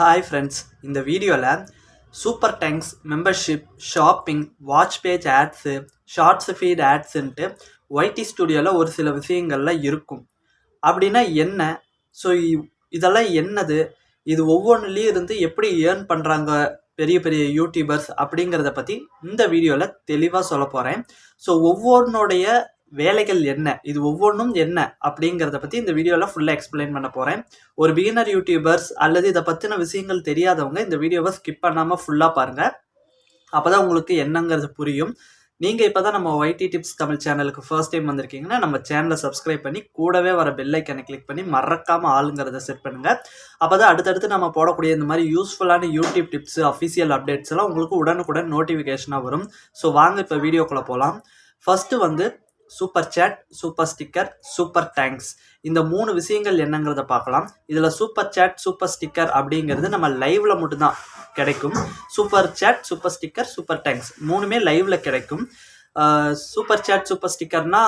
Hi friends, இந்த வீடியோவில் super thanks membership, shopping, watch page ads, shorts feed ஆட்ஸுன்ட்டு YT ஸ்டுடியோவில் ஒரு சில விஷயங்கள்லாம் இருக்கும். அப்படின்னா என்ன? ஸோ இதெல்லாம் என்னது? இது ஒவ்வொன்றுலேயும் இருந்து எப்படி ஏர்ன் பண்ணுறாங்க பெரிய பெரிய யூடியூபர்ஸ் அப்படிங்கிறத பற்றி இந்த வீடியோவில் தெளிவாக சொல்ல போகிறேன். ஸோ ஒவ்வொன்றுடைய வேலைகள் என்ன, இது ஒவ்வொன்றும் என்ன அப்படிங்கிறத பற்றி இந்த வீடியோவில் ஃபுல்லாக எக்ஸ்பிளைன் பண்ண போகிறேன். ஒரு பிகினர் யூடியூபர்ஸ் அல்லது இதை பற்றின விஷயங்கள் தெரியாதவங்க இந்த வீடியோவை ஸ்கிப் பண்ணாமல் ஃபுல்லாக பாருங்கள். அப்போ தான் உங்களுக்கு என்னங்கிறது புரியும். நீங்கள் இப்போ தான் நம்ம ஒய்டி டிப்ஸ் தமிழ் சேனலுக்கு ஃபர்ஸ்ட் டைம் வந்திருக்கீங்கன்னா நம்ம சேனலை சப்ஸ்கிரைப் பண்ணி கூடவே வர பெல் ஐக்கனை கிளிக் பண்ணி மறக்காமல் ஆளுங்கிறத செட் பண்ணுங்கள். அப்போ தான் அடுத்தடுத்து நம்ம போடக்கூடிய இந்த மாதிரி யூஸ்ஃபுல்லான யூடியூப் டிப்ஸ், அஃபிஷியல் அப்டேட்ஸ் எல்லாம் உங்களுக்கு உடனுக்குடன் நோட்டிஃபிகேஷனாக வரும். ஸோ வாங்க இப்போ வீடியோக்குள்ளே போகலாம். ஃபஸ்ட்டு வந்து super chat, super sticker, super thanks, இந்த 3 விஷயங்கள் என்னங்கிறத பார்க்கலாம். இதில் சூப்பர் சேட், சூப்பர் ஸ்டிக்கர் அப்படிங்கிறது நம்ம லைவ்ல மட்டும்தான் கிடைக்கும். Super chat, super sticker, super thanks 3மே லைவ்ல கிடைக்கும். சூப்பர் சேட், சூப்பர் ஸ்டிக்கர்னா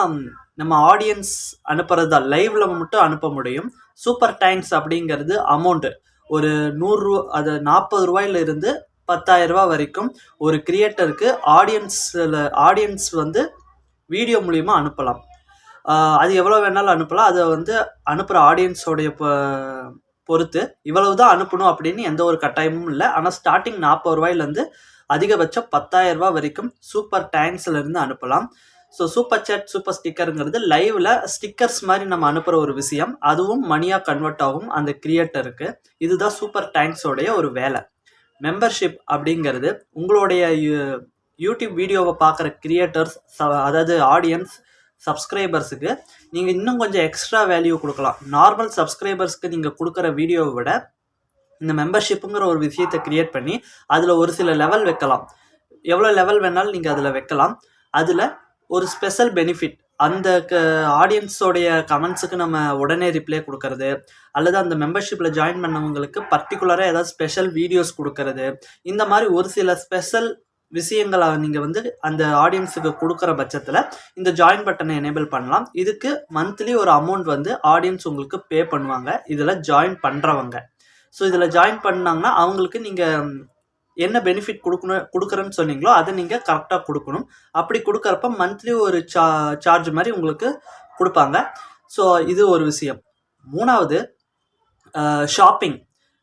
நம்ம ஆடியன்ஸ் அனுப்புறது தான், லைவ்ல மட்டும் அனுப்ப முடியும். சூப்பர் தேங்க்ஸ் அப்படிங்கிறது அமௌண்ட்டு ஒரு 100 ரூபா, அது 40 ரூபாயிலிருந்து 10,000 ரூபா வரைக்கும் ஒரு கிரியேட்டருக்கு ஆடியன்ஸ் வந்து வீடியோ மூலிமா அனுப்பலாம். அது எவ்வளோ வேணாலும் அனுப்பலாம். அதை வந்து அனுப்புகிற ஆடியன்ஸோடைய பொறுத்து இவ்வளவு தான் அனுப்பணும் அப்படின்னு எந்த ஒரு கட்டாயமும் இல்லை. ஆனால் ஸ்டார்டிங் 40 ரூபாயிலேருந்து அதிகபட்சம் 10,000 ரூபா வரைக்கும் சூப்பர் தேங்க்ஸ்லேருந்து அனுப்பலாம். ஸோ சூப்பர் சேட், சூப்பர் ஸ்டிக்கருங்கிறது லைவில் ஸ்டிக்கர்ஸ் மாதிரி நம்ம அனுப்புகிற ஒரு விஷயம். அதுவும் மணியாக கன்வெர்ட் ஆகும் அந்த கிரியேட்டருக்கு. இதுதான் சூப்பர் தேங்க்ஸோடைய ஒரு வேலை. மெம்பர்ஷிப் அப்படிங்கிறது உங்களுடைய யூடியூப் வீடியோவை பார்க்குற கிரியேட்டர்ஸ், அதாவது ஆடியன்ஸ், சப்ஸ்கிரைபர்ஸுக்கு நீங்கள் இன்னும் கொஞ்சம் எக்ஸ்ட்ரா வேல்யூ கொடுக்கலாம். நார்மல் சப்ஸ்கிரைபர்ஸ்க்கு நீங்கள் கொடுக்குற வீடியோவை விட இந்த மெம்பர்ஷிப்புங்கிற ஒரு விஷயத்தை க்ரியேட் பண்ணி அதில் ஒரு சில லெவல் வைக்கலாம். எவ்வளோ லெவல் வேணாலும் நீங்கள் அதில் வைக்கலாம். அதில் ஒரு ஸ்பெஷல் பெனிஃபிட், அந்த ஆடியன்ஸோடைய கமெண்ட்ஸுக்கு நம்ம உடனே ரிப்ளை கொடுக்கறது, அல்லது அந்த மெம்பர்ஷிப்பில் ஜாயின் பண்ணவங்களுக்கு பர்டிகுலராக ஏதாவது ஸ்பெஷல் வீடியோஸ் கொடுக்கறது, இந்த மாதிரி ஒரு சில ஸ்பெஷல் விஷயங்களை நீங்கள் வந்து அந்த ஆடியன்ஸுக்கு கொடுக்குற பட்சத்தில் இந்த ஜாயின் பட்டனை எனேபிள் பண்ணலாம். இதுக்கு மந்த்லி ஒரு அமௌண்ட் வந்து ஆடியன்ஸ் உங்களுக்கு பே பண்ணுவாங்க, இதில் ஜாயின் பண்ணுறவங்க. ஸோ இதில் ஜாயின் பண்ணாங்கன்னா அவங்களுக்கு நீங்கள் என்ன பெனிஃபிட் கொடுக்குறேன்னு சொன்னீங்களோ அதை நீங்கள் கரெக்டாக கொடுக்கணும். அப்படி கொடுக்குறப்ப மந்த்லி ஒரு சார்ஜ் மாதிரி உங்களுக்கு கொடுப்பாங்க. ஸோ இது ஒரு விஷயம். 3வது ஷாப்பிங்,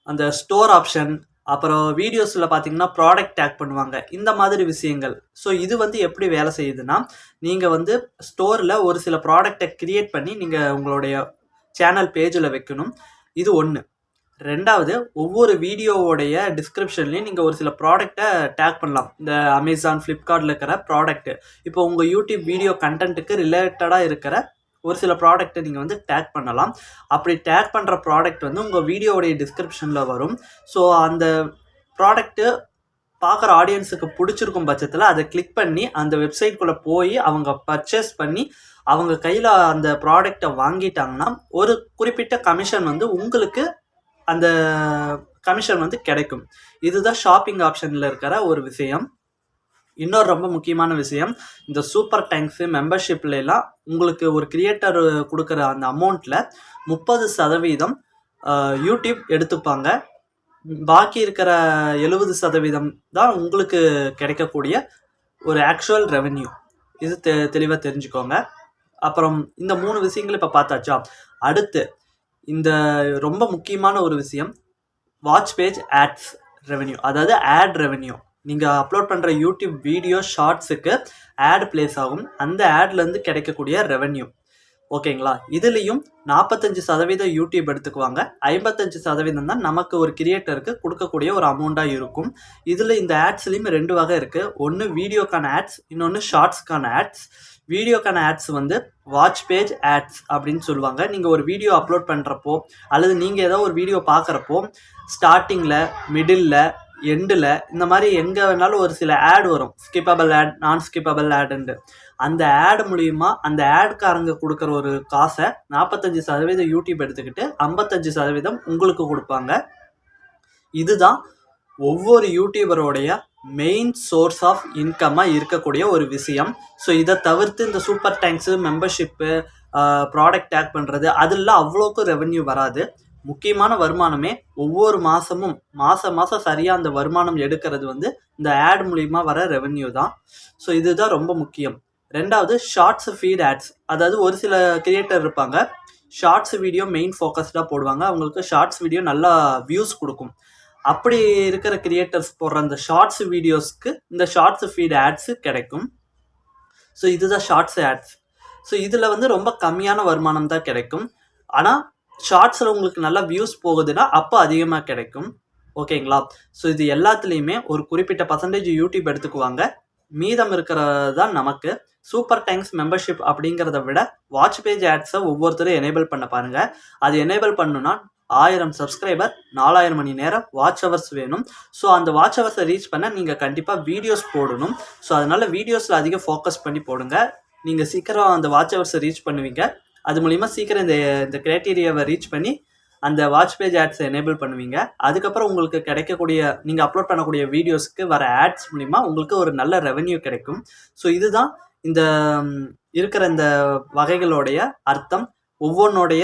அந்த ஸ்டோர் ஆப்ஷன், அப்புறம் வீடியோஸில் பார்த்தீங்கன்னா ப்ராடக்ட் டேக் பண்ணுவாங்க, இந்த மாதிரி விஷயங்கள். ஸோ இது வந்து எப்படி வேலை செய்யுதுன்னா, நீங்கள் வந்து ஸ்டோரில் ஒரு சில ப்ராடக்டை க்ரியேட் பண்ணி நீங்கள் உங்களுடைய சேனல் பேஜில் வைக்கணும். இது 1. 2வது, ஒவ்வொரு வீடியோவோடைய டிஸ்கிரிப்ஷன்லேயும் நீங்கள் ஒரு சில ப்ராடக்டை டேக் பண்ணலாம். இந்த அமேசான், ஃப்ளிப்கார்ட்டில் இருக்கிற ப்ராடக்ட்டு, இப்போ உங்கள் யூடியூப் வீடியோ கண்டென்ட்டுக்கு ரிலேட்டடாக இருக்கிற ஒரு சில ப்ராடக்ட்டை நீங்கள் வந்து டேக் பண்ணலாம். அப்படி டேக் பண்ணுற ப்ராடக்ட் வந்து உங்கள் வீடியோவுடைய டிஸ்கிரிப்ஷனில் வரும். ஸோ அந்த ப்ராடக்ட்டு பார்க்குற ஆடியன்ஸுக்கு பிடிச்சிருக்கும் பட்சத்தில் அதை கிளிக் பண்ணி அந்த வெப்சைட்குள்ளே போய் அவங்க பர்ச்சேஸ் பண்ணி அவங்க கையில் அந்த ப்ராடக்டை வாங்கிட்டாங்கன்னா ஒரு குறிப்பிட்ட கமிஷன் வந்து உங்களுக்கு அந்த கமிஷன் வந்து கிடைக்கும். இதுதான் ஷாப்பிங் ஆப்ஷனில் இருக்கிற ஒரு விஷயம். இன்னொரு ரொம்ப முக்கியமான விஷயம், இந்த சூப்பர் தேங்க்ஸு மெம்பர்ஷிப்லாம் உங்களுக்கு ஒரு கிரியேட்டர் கொடுக்குற அந்த அமௌண்ட்டில் 30% யூடியூப் எடுத்துப்பாங்க. பாக்கி இருக்கிற 70% தான் உங்களுக்கு கிடைக்கக்கூடிய ஒரு ஆக்சுவல் ரெவென்யூ. இது தெளிவாக தெரிஞ்சுக்கோங்க. அப்புறம் இந்த 3 விஷயங்கள் இப்போ பார்த்தாச்சா. அடுத்து இந்த ரொம்ப முக்கியமான ஒரு விஷயம், வாட்ச் பேஜ் ஆட்ஸ் ரெவென்யூ, அதாவது ஆட் ரெவென்யூ. நீங்கள் அப்லோட் பண்ணுற யூடியூப் வீடியோ ஷார்ட்ஸுக்கு ஆட் பிளேஸ் ஆகும், அந்த ஆட்லேருந்து கிடைக்கக்கூடிய ரெவென்யூ. ஓகேங்களா. இதுலேயும் 45% யூடியூப் எடுத்துக்குவாங்க, 55% தான் நமக்கு ஒரு கிரியேட்டருக்கு கொடுக்கக்கூடிய ஒரு அமௌண்ட்டாக இருக்கும். இதில் இந்த ஆட்ஸ்லேயும் 2 வகை இருக்குது. ஒன்று வீடியோக்கான ஆட்ஸ், இன்னொன்று ஷார்ட்ஸ்க்கான ஆட்ஸ். வீடியோக்கான ஆட்ஸ் வந்து வாட்ச் பேஜ் ஆட்ஸ் அப்படின்னு சொல்லுவாங்க. நீங்கள் ஒரு வீடியோ அப்லோட் பண்ணுறப்போ அல்லது நீங்கள் ஏதோ ஒரு வீடியோ பார்க்குறப்போ ஸ்டார்டிங்கில், மிடில், எண்டில், இந்த மாதிரி எங்கே வேணாலும் ஒரு சில ஆட் வரும். ஸ்கிப்பபிள் ஆட், நான் ஸ்கிப்பபிள் ஆடுண்டு. அந்த ஆட் மூலிமா அந்த ஆட்காரங்க கொடுக்குற ஒரு காசை 45% யூடியூப் எடுத்துக்கிட்டு 55% உங்களுக்கு கொடுப்பாங்க. இதுதான் ஒவ்வொரு யூடியூபரோடைய மெயின் சோர்ஸ் ஆஃப் இன்கம்மாக இருக்கக்கூடிய ஒரு விஷயம். ஸோ இதை தவிர்த்து இந்த super thanks, membership, product take பண்ணுறது, அதெல்லாம் அவ்வளோக்கு ரெவென்யூ வராது. முக்கியமான வருமானமே ஒவ்வொரு மாதமும் மாதம் சரியாக அந்த வருமானம் எடுக்கிறது வந்து இந்த ஆட் மூலிமா வர ரெவென்யூ தான். ஸோ இதுதான் ரொம்ப முக்கியம். ரெண்டாவது ஷார்ட்ஸ் ஃபீட் ஆட்ஸ். அதாவது ஒரு சில கிரியேட்டர் இருப்பாங்க, ஷார்ட்ஸ் வீடியோ மெயின் ஃபோக்கஸ்டாக போடுவாங்க, அவங்களுக்கு ஷார்ட்ஸ் வீடியோ நல்லா வியூஸ் கொடுக்கும். அப்படி இருக்கிற கிரியேட்டர்ஸ் போடுற அந்த ஷார்ட்ஸ் வீடியோஸ்க்கு இந்த ஷார்ட்ஸ் ஃபீட் ஆட்ஸு கிடைக்கும். ஸோ இதுதான் ஷார்ட்ஸ் ஆட்ஸ். ஸோ இதில் வந்து ரொம்ப கம்மியான வருமானம் தான் கிடைக்கும். ஆனால் ஷார்ட்ஸில் உங்களுக்கு நல்லா வியூஸ் போகுதுன்னா அப்போ அதிகமாக கிடைக்கும். ஓகேங்களா? ஸோ இது எல்லாத்துலேயுமே ஒரு குறிப்பிட்ட பர்சன்டேஜ் யூடியூப் எடுத்துக்குவாங்க, மீதம் இருக்கிறது தான் நமக்கு. சூப்பர் தேங்க்ஸ் மெம்பர்ஷிப் அப்படிங்கிறத விட வாட்ச் பேஜ் ஆட்ஸை ஒவ்வொருத்தரும் எனேபிள் பண்ண பாருங்கள். அது எனேபிள் பண்ணுன்னா 1000 சப்ஸ்கிரைபர் 4000 மணி நேரம் வாட்ச் ஹவர்ஸ் வேணும். ஸோ அந்த வாட்ச் ஹவர்ஸை ரீச் பண்ண நீங்கள் கண்டிப்பாக வீடியோஸ் போடணும். ஸோ அதனால் வீடியோஸில் அதிக ஃபோக்கஸ் பண்ணி போடுங்க. நீங்கள் சீக்கிரம் அந்த வாட்ச் ஹவர்ஸை ரீச் பண்ணுவீங்க. அது மூலிமா சீக்கிரம் இந்த கிரைட்டீரியாவை ரீச் பண்ணி அந்த வாட்ச் பேஜ் ஆட்ஸை எனேபிள் பண்ணுவீங்க. அதுக்கப்புறம் உங்களுக்கு கிடைக்கக்கூடிய நீங்கள் அப்லோட் பண்ணக்கூடிய வீடியோஸ்க்கு வர ஆட்ஸ் மூலிமா உங்களுக்கு ஒரு நல்ல ரெவென்யூ கிடைக்கும். ஸோ இதுதான் இந்த இருக்கிற இந்த வகைகளுடைய அர்த்தம். ஒவ்வொன்றுடைய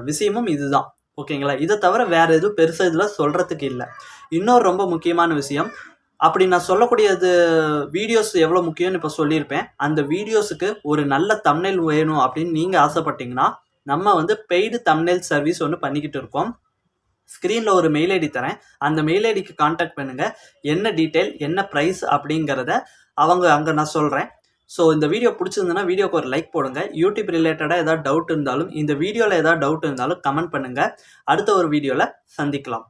விஷயமும் இதுதான். ஓகேங்களா? இதை தவிர வேறு எதுவும் பெருசாக இதில் சொல்கிறதுக்கு இல்லை. இன்னொரு ரொம்ப முக்கியமான விஷயம், அப்படி நான் சொல்லக்கூடியது வீடியோஸ் எவ்வளோ முக்கியம்னு இப்போ சொல்லியிருப்பேன். அந்த வீடியோஸுக்கு ஒரு நல்ல தம்ப்நெயில் வேணும் அப்படின்னு நீங்கள் ஆசைப்பட்டீங்கன்னா நம்ம வந்து பெய்டு தம்ப்நெயில் சர்வீஸ் ஒன்று பண்ணிக்கிட்டு இருக்கோம். ஸ்க்ரீனில் ஒரு மெயில் ஐடி தரேன், அந்த மெயில் ஐடிக்கு கான்டாக்ட் பண்ணுங்கள். என்ன டீட்டெயில் என்ன ப்ரைஸ் அப்படிங்கிறத அங்கே நான் சொல்கிறேன். ஸோ இந்த வீடியோ பிடிச்சிருந்ததுன்னா வீடியோக்கு ஒரு லைக் போடுங்க. யூடியூப் ரிலேட்டடாக ஏதாவது டவுட் இருந்தாலும், இந்த வீடியோவில் ஏதாவது டவுட் இருந்தாலும் கமெண்ட் பண்ணுங்கள். அடுத்த ஒரு வீடியோவில் சந்திக்கலாம்.